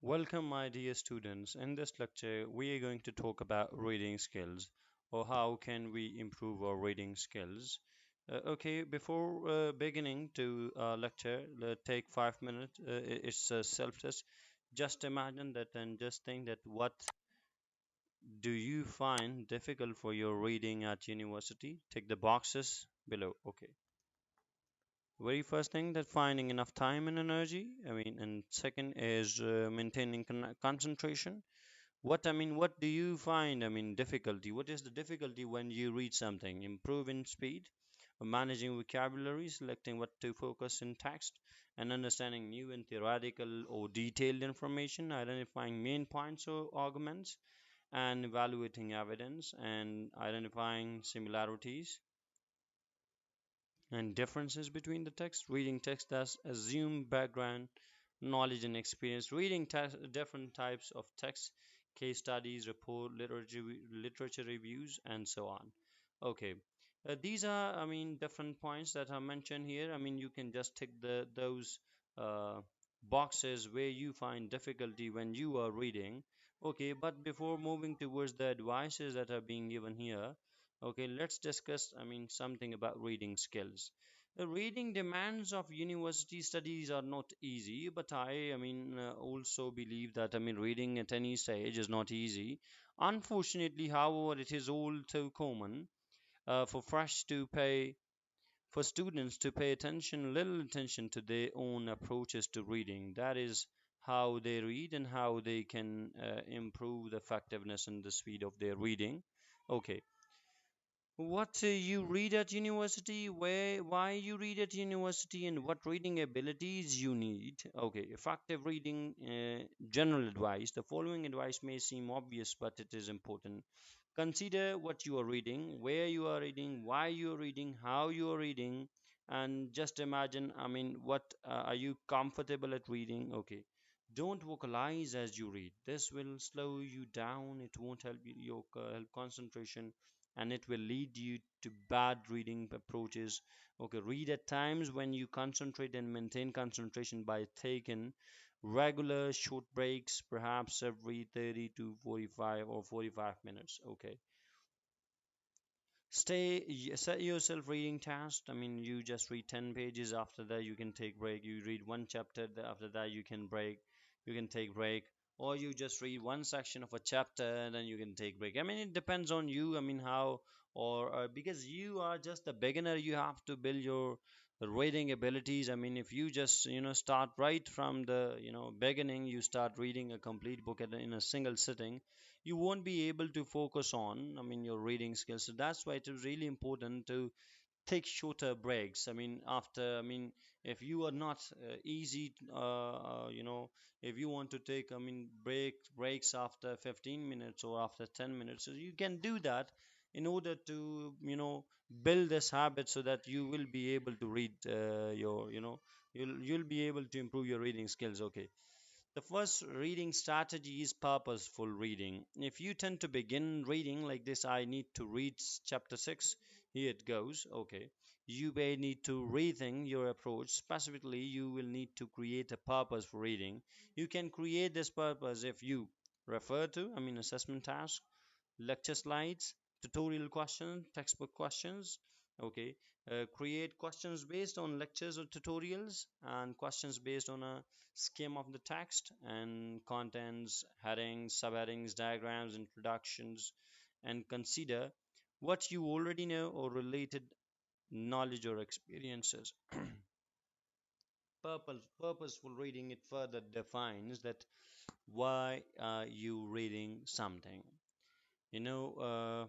Welcome, my dear students. In this lecture, we are going to talk about reading skills or how can we improve our reading skills. Okay, before beginning to lecture, take 5 minutes. It's a self-test. Just imagine that and just think that what do you find difficult for your reading at university? Tick the boxes below. Okay. Very first thing that finding enough time and energy. And second is maintaining concentration. What do you find? Difficulty. What is the difficulty when you read something? Improving speed, managing vocabulary, selecting what to focus in text, and understanding new and theoretical or detailed information, identifying main points or arguments, and evaluating evidence, and identifying similarities and differences between the text. Reading text that assume background knowledge and experience. Reading different types of text, case studies, report, literature reviews, and so on. Okay. These are, different points that are mentioned here. You can just tick those uh, boxes where you find difficulty when you are reading. Okay, but before moving towards the advices that are being given here, okay, let's discuss, something about reading skills. The reading demands of university studies are not easy, but also believe that, reading at any stage is not easy. Unfortunately, however, it is all too common for fresh to pay for students to pay little attention to their own approaches to reading. That is how they read and how they can improve the effectiveness and the speed of their reading. Okay, what you read at university, why you read at university, and what reading abilities you need. Okay, effective reading. General advice. The following advice may seem obvious, but it is important. Consider what you are reading, where you are reading, why you are reading, how you are reading, and just imagine, what are you comfortable at reading. Okay, don't vocalize as you read. This will slow you down. It won't help your help concentration, and it will lead you to bad reading approaches. Okay, read at times when you concentrate and maintain concentration by taking regular short breaks, perhaps every 30 to 45 or 45 minutes. Okay, set yourself reading task. You just read 10 pages. After that you can take break. You read one chapter, after that you can take break. Or you just read one section of a chapter and then you can take break. It depends on you. How, or because you are just a beginner, you have to build your reading abilities. If you just start right from the beginning, you start reading a complete book in a single sitting, you won't be able to focus on your reading skills. So that's why it is really important to take shorter breaks. After if you are not easy if you want to take breaks after 15 minutes or after 10 minutes, so you can do that in order to build this habit so that you will be able to read your you'll be able to improve your reading skills. Okay, the first reading strategy is purposeful reading. If you tend to begin reading like this, I need to read chapter 6, here it goes. Okay, you may need to rethink your approach. Specifically, you will need to create a purpose for reading. You can create this purpose if you refer to, assessment tasks, lecture slides, tutorial questions, textbook questions. Okay, create questions based on lectures or tutorials, and questions based on a scheme of the text and contents, headings, subheadings, diagrams, introductions, and consider what you already know or related knowledge or experiences. Purposeful reading, it further defines that why are you reading something. you know uh,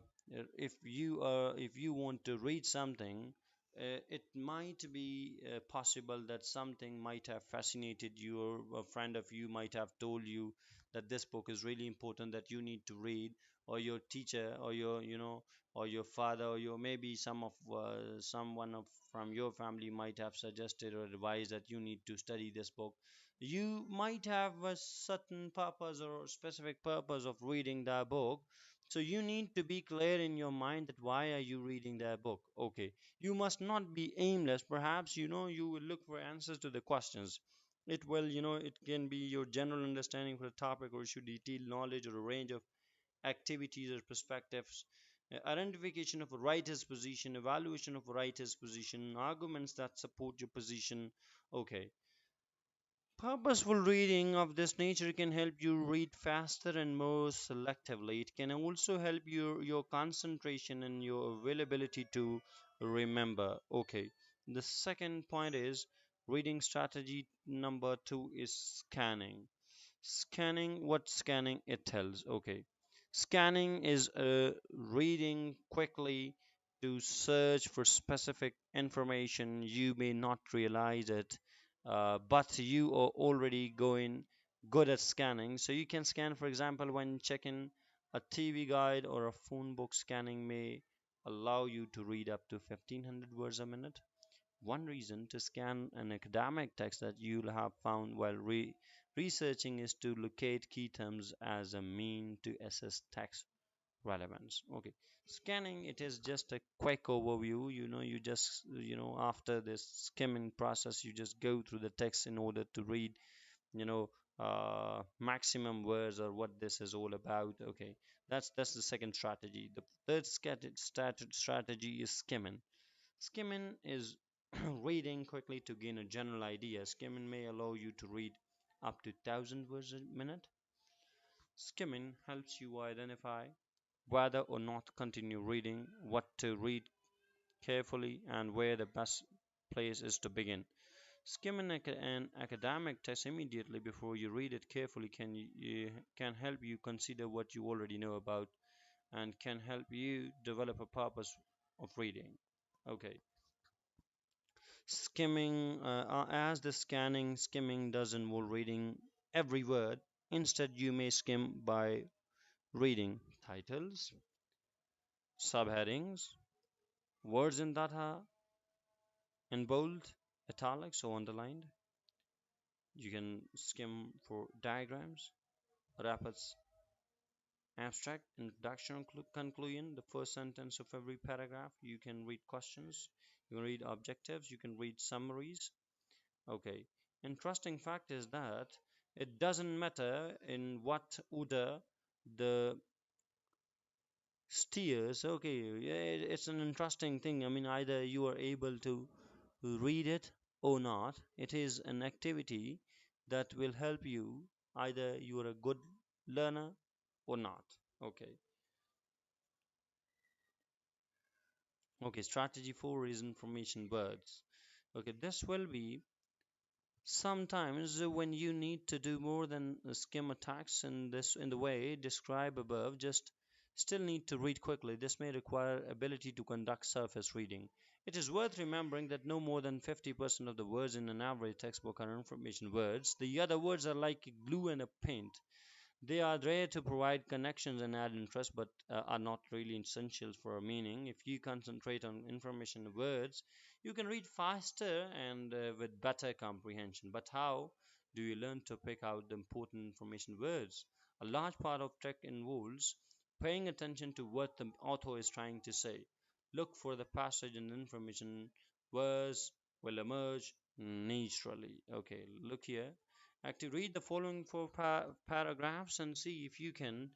if you want to read something, it might be possible that something might have fascinated you, or a friend of you might have told you that this book is really important that you need to read, or your teacher, or your or your father, or your maybe someone from your family might have suggested or advised that you need to study this book. You might have a certain purpose or specific purpose of reading that book, so you need to be clear in your mind that why are you reading that book. Okay, you must not be aimless. Perhaps you will look for answers to the questions. It will, it can be your general understanding for a topic, or should detailed knowledge, or a range of activities or perspectives, identification of a writer's position, evaluation of a writer's position, arguments that support your position. Okay. Purposeful reading of this nature can help you read faster and more selectively. It can also help your concentration and your availability to remember. Okay. The second point is reading strategy number two is scanning. Scanning, what scanning it tells. Okay. Scanning is reading quickly to search for specific information. You may not realize it, but you are already going good at scanning. So you can scan, for example, when checking a TV guide or a phone book. Scanning may allow you to read up to 1500 words a minute. One reason to scan an academic text that you'll have found while researching is to locate key terms as a mean to assess text relevance. Okay, scanning, it is just a quick overview. You just, after this skimming process, you just go through the text in order to read, you know, maximum words or what this is all about. Okay, that's the second strategy. The third strategy is skimming. Skimming is reading quickly to gain a general idea. Skimming may allow you to read up to 1000 words a minute. Skimming helps you identify whether or not continue reading, what to read carefully, and where the best place is to begin. Skimming an academic text immediately before you read it carefully can help you consider what you already know about, and can help you develop a purpose of reading. Okay. As the skimming does involve reading every word. Instead, you may skim by reading titles, subheadings, words in that are in bold, italics, or underlined. You can skim for diagrams, rapids, abstract, introduction, conclusion, the first sentence of every paragraph. You can read questions, you can read objectives, you can read summaries. Okay. Interesting fact is that it doesn't matter in what order the steers. Okay, yeah, it's an interesting thing. I mean, either you are able to read it or not. It is an activity that will help you. Either you are a good learner or not. Okay. Okay. Strategy 4 is information words. Okay, this will be sometimes when you need to do more than skim attacks in the way described above, just still need to read quickly. This may require ability to conduct surface reading. It is worth remembering that no more than 50% of the words in an average textbook are information words. The other words are like glue and a paint. They are there to provide connections and add interest, but are not really essential for a meaning. If you concentrate on information words, you can read faster and with better comprehension. But how do you learn to pick out the important information words? A large part of tech involves paying attention to what the author is trying to say. Look for the passage and information words will emerge naturally. Okay, look here. Actually, read the following four paragraphs and see if you can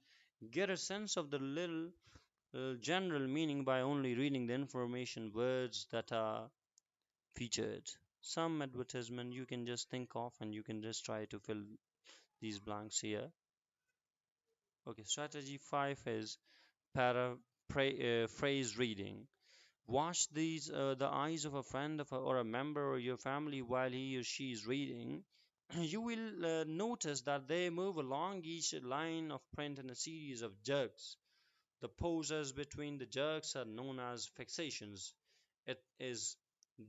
get a sense of the little general meaning by only reading the information words that are featured. Some advertisement you can just think of and you can just try to fill these blanks here. Okay, strategy 5 is phrase reading. Watch the eyes of a friend or a member of your family while he or she is reading. You will notice that they move along each line of print in a series of jerks. The pauses between the jerks are known as fixations. It is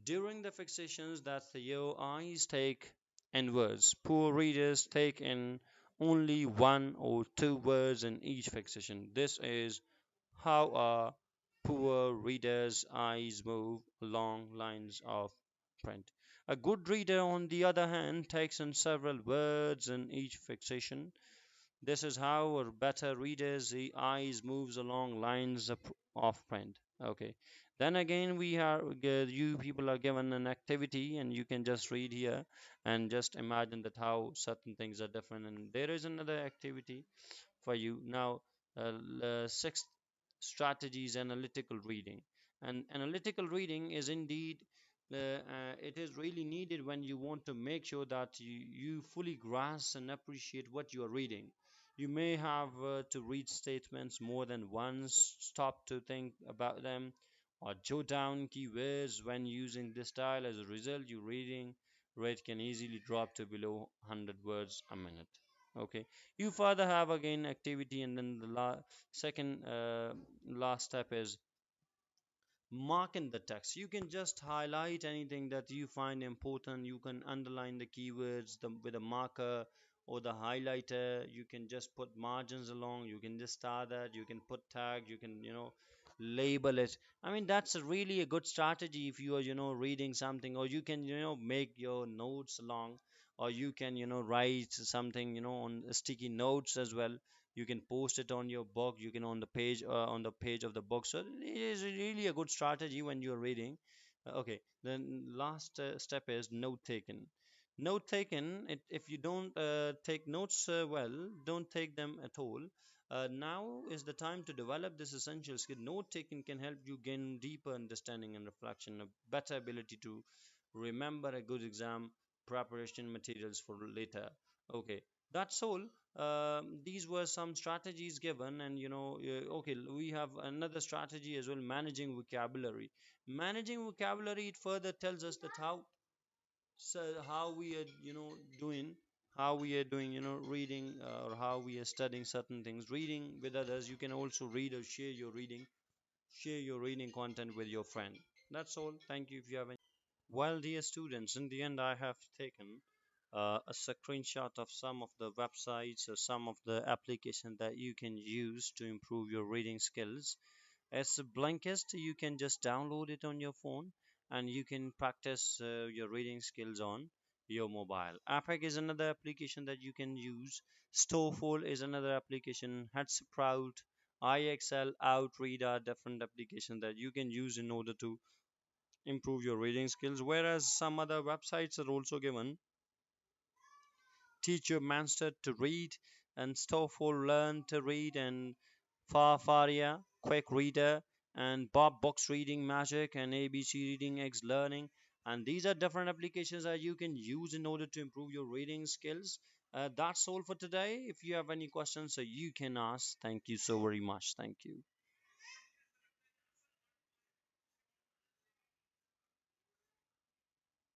during the fixations that your eyes take in words. Poor readers take in only one or two words in each fixation. This is how a poor reader's eyes move along lines of print. A good reader, on the other hand, takes in several words in each fixation. This is how a better reader's eyes moves along lines of print. Okay, Then again, you people are given an activity, and you can just read here and just imagine that how certain things are different. And there is another activity for you now. Sixth strategy is analytical reading. And analytical reading is indeed, it is really needed when you want to make sure that you fully grasp and appreciate what you are reading. You may have to read statements more than once, stop to think about them, or jot down keywords. When using this style, as a result, your reading rate can easily drop to below 100 words a minute. Okay, you further have again activity, and then the second last step is mark in the text. You can just highlight anything that you find important. You can underline the keywords with a marker or the highlighter. You can just put margins along. You can just star that. You can put tag. You can, label it. I mean, that's really a good strategy if you are, reading something, or you can, make your notes along, or you can, write something, on sticky notes as well. You can post it on your book, you can on the page of the book. So it is really a good strategy when you're reading. Okay, then last step is note taken. Note taken, if you don't take notes well, don't take them at all. Now is the time to develop this essential skill. Note taking can help you gain deeper understanding and reflection, a better ability to remember, a good exam preparation materials for later. Okay, that's all. These were some strategies given, and okay, we have another strategy as well: managing vocabulary. Managing vocabulary, it further tells us that how we are, doing, how we are doing, reading, or how we are studying certain things, reading with others. You can also read or share your reading content with your friend. That's all. Thank you. If you have any. Well, dear students, in the end, I have taken a screenshot of some of the websites or some of the applications that you can use to improve your reading skills. As a Blinkist, you can just download it on your phone, and you can practice your reading skills on your mobile. Apex is another application that you can use. Storeful is another application. Headsprout, IXL, Outread are different applications that you can use in order to improve your reading skills. Whereas some other websites are also given: Teach Your Monster to Read, and Storeful Learn to Read, and Farfaria Quick Reader, and Bob Books Reading Magic, and ABC Reading X Learning. And these are different applications that you can use in order to improve your reading skills. That's all for today. If you have any questions, so you can ask. Thank you so very much. Thank you.